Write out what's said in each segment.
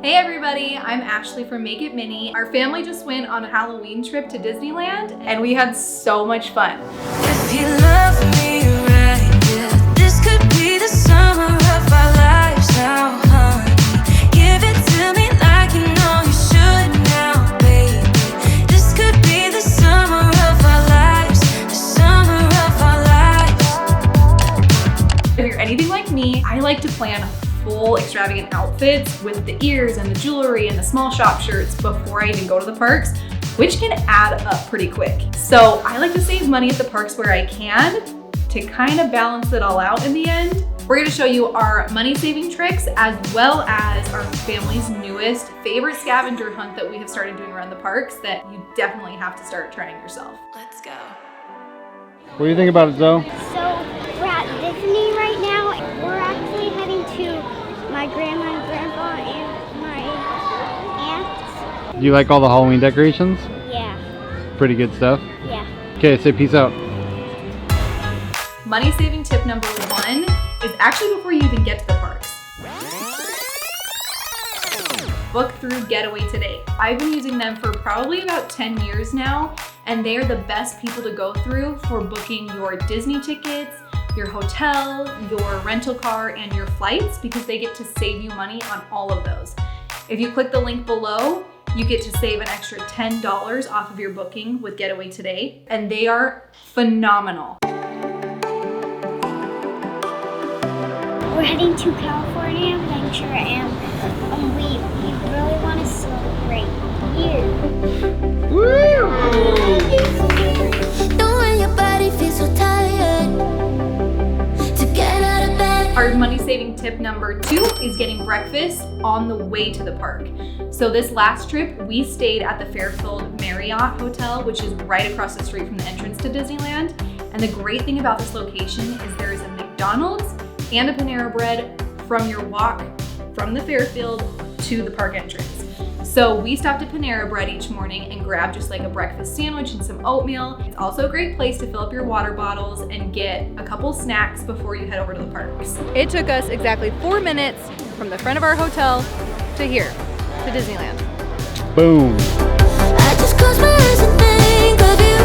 Hey everybody, I'm Ashley from Make It Mini. Our family just went on a Halloween trip to Disneyland and we had so much fun. If you love me right, yeah, this could be the summer of our lives now, honey. Give it to me like you know you should now, baby. This could be the summer of our lives, the summer of our lives. If you're anything like me, I like to plan full extravagant outfits with the ears and the jewelry and the small shop shirts before I even go to the parks, which can add up pretty quick. So I like to save money at the parks where I can to kind of balance it all out in the end. We're gonna show you our money saving tricks as well as our family's newest favorite scavenger hunt that we have started doing around the parks that you definitely have to start trying yourself. Let's go. What do you think about it, Zoe? So we're at Disney right now. We're actually heading to my grandma and grandpa and my aunt. Do you like all the Halloween decorations? Yeah, Pretty good stuff. yeah. Okay, say peace out. Money saving tip number 1 is actually before you even get to the parks. Book through Getaway Today. I've been using them for probably about 10 years now, and they are the best people to go through for booking your Disney tickets, your hotel, your rental car, and your flights because they get to save you money on all of those. If you click the link below, you get to save an extra $10 off of your booking with Getaway Today, and they are phenomenal. We're heading to California Adventure and we really want to celebrate you. Don't let your body feel so tired to get out of bed. Our money saving tip number 2 is getting breakfast on the way to the park. So this last trip, we stayed at the Fairfield Marriott Hotel, which is right across the street from the entrance to Disneyland. And the great thing about this location is there is a McDonald's and a Panera Bread from your walk from the Fairfield to the park entrance. So we stopped at Panera Bread each morning and grabbed just like a breakfast sandwich and some oatmeal. It's also a great place to fill up your water bottles and get a couple snacks before you head over to the parks. It took us exactly 4 minutes from the front of our hotel to here, to Disneyland. Boom. I just close my eyes and think of you.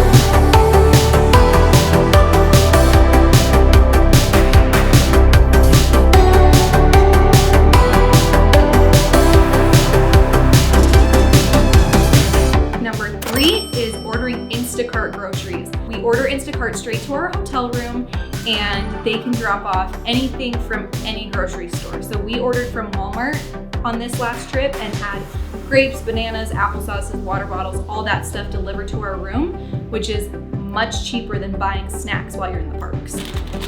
Number 3 is ordering Instacart groceries. We order Instacart straight to our hotel room and they can drop off anything from any grocery store. So we ordered from Walmart on this last trip and had grapes, bananas, applesauces, water bottles, all that stuff delivered to our room, which is much cheaper than buying snacks while you're in the parks.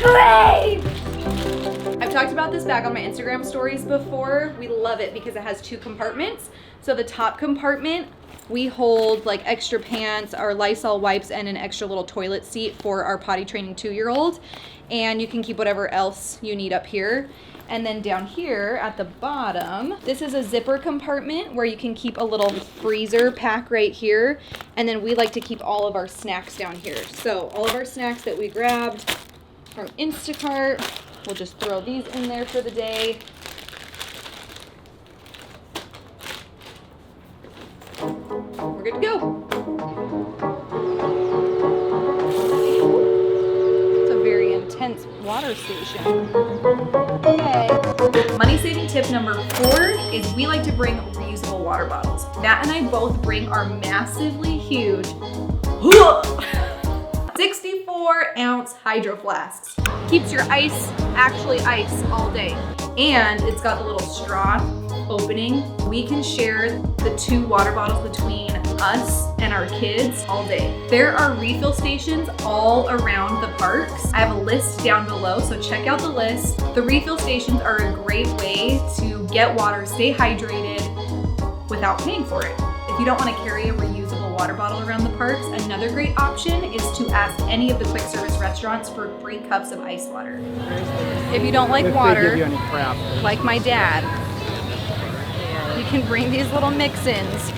Great! I've talked about this bag on my Instagram stories before. We love it because it has 2 compartments. So the top compartment, we hold like extra pants, our Lysol wipes, and an extra little toilet seat for our potty training 2-year-old. And you can keep whatever else you need up here. And then down here at the bottom, this is a zipper compartment where you can keep a little freezer pack right here. And then we like to keep all of our snacks down here. So all of our snacks that we grabbed from Instacart, we'll just throw these in there for the day. We're good to go. It's a very intense water station. Okay. Money saving tip number 4 is we like to bring reusable water bottles. Matt and I both bring our massively huge 64-ounce hydro flasks. Keeps your ice actually ice all day. And it's got the little straw opening. We can share the 2 water bottles between us and our kids all day. There are refill stations all around the parks. I have a list down below, so check out the list. The refill stations are a great way to get water, stay hydrated without paying for it. If you don't want to carry a reusable water bottle around the parks, another great option is to ask any of the quick service restaurants for 3 cups of ice water. If you don't like If they water, give you any crap. like my dad, you can bring these little mix-ins,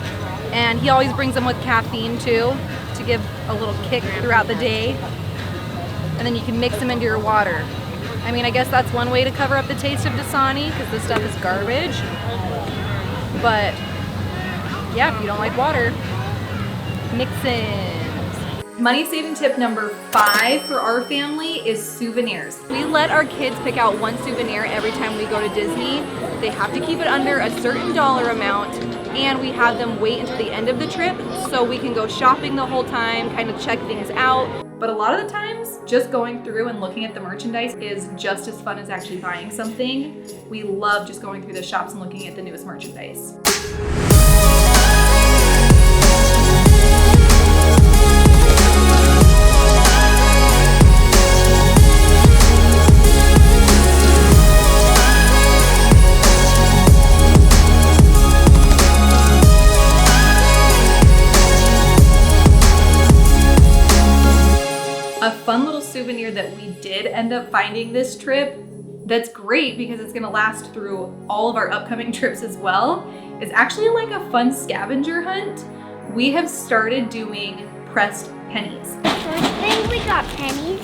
and he always brings them with caffeine too to give a little kick throughout the day, and then you can mix them into your water. I mean, I guess that's one way to cover up the taste of Dasani because this stuff is garbage. But yeah, if you don't like water, mix-ins. Money saving tip number 5 for our family is souvenirs. We let our kids pick out one souvenir every time we go to Disney. They have to keep it under a certain dollar amount, and we have them wait until the end of the trip so we can go shopping the whole time, kind of check things out. But a lot of the times, just going through and looking at the merchandise is just as fun as actually buying something. We love just going through the shops and looking at the newest merchandise. A fun little souvenir that we did end up finding this trip that's great because it's gonna last through all of our upcoming trips as well is actually like a fun scavenger hunt. We have started doing pressed pennies. First thing, we got pennies.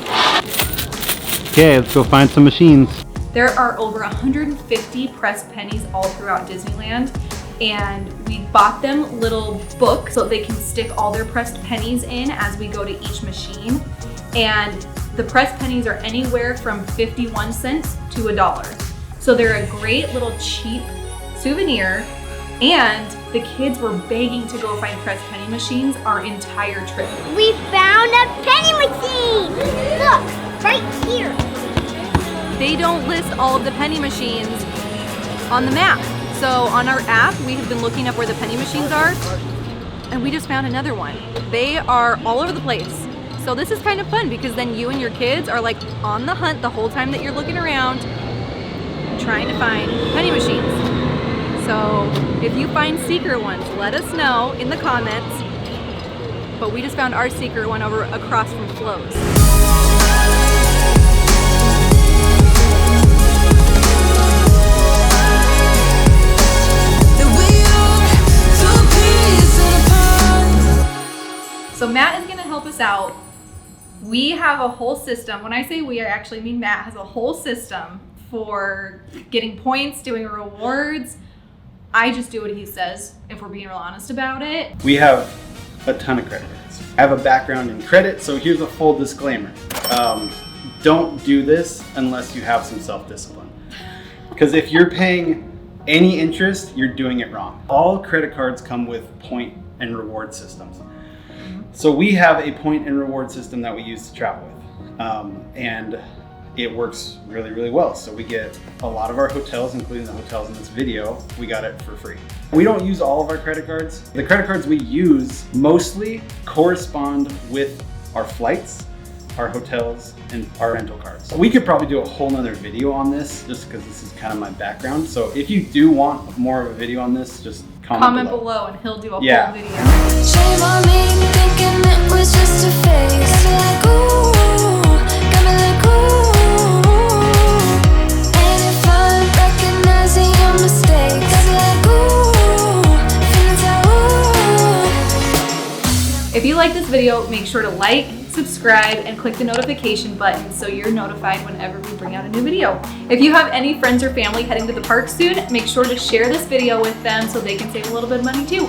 Okay, let's go find some machines. There are over 150 pressed pennies all throughout Disneyland, and we bought them little books so they can stick all their pressed pennies in as we go to each machine. And the pressed pennies are anywhere from 51 cents to $1. So they're a great little cheap souvenir, and the kids were begging to go find pressed penny machines our entire trip. We found a penny machine! Look, right here. They don't list all of the penny machines on the map. So on our app, we have been looking up where the penny machines are, and we just found another one. They are all over the place. So this is kind of fun because then you and your kids are like on the hunt the whole time that you're looking around trying to find penny machines. So if you find secret ones, let us know in the comments. But we just found our secret one over across from Flo's. So Matt is gonna help us out. We have a whole system. When I say we, I actually mean Matt has a whole system for getting points, doing rewards. I just do what he says, if we're being real honest about it. We have a ton of credit cards. I have a background in credit, so here's a full disclaimer. Don't do this unless you have some self-discipline. Because if you're paying any interest, you're doing it wrong. All credit cards come with point and reward systems. So we have a point and reward system that we use to travel with, and it works really, really well. So we get a lot of our hotels, including the hotels in this video, we got it for free. We don't use all of our credit cards. The credit cards we use mostly correspond with our flights, our hotels, and our rental cars. We could probably do a whole nother video on this just because this is kind of my background. So if you do want more of a video on this, just comment below and he'll do a whole Yeah. video. Shame on me, thinking it was just a phase. Got me like, ooh, got me like, ooh. Ain't it fun recognizing your mistakes? Got me like, ooh, feeling so ooh. If you like this video, make sure to like, subscribe, and click the notification button so you're notified whenever we bring out a new video. If you have any friends or family heading to the park soon, make sure to share this video with them so they can save a little bit of money too.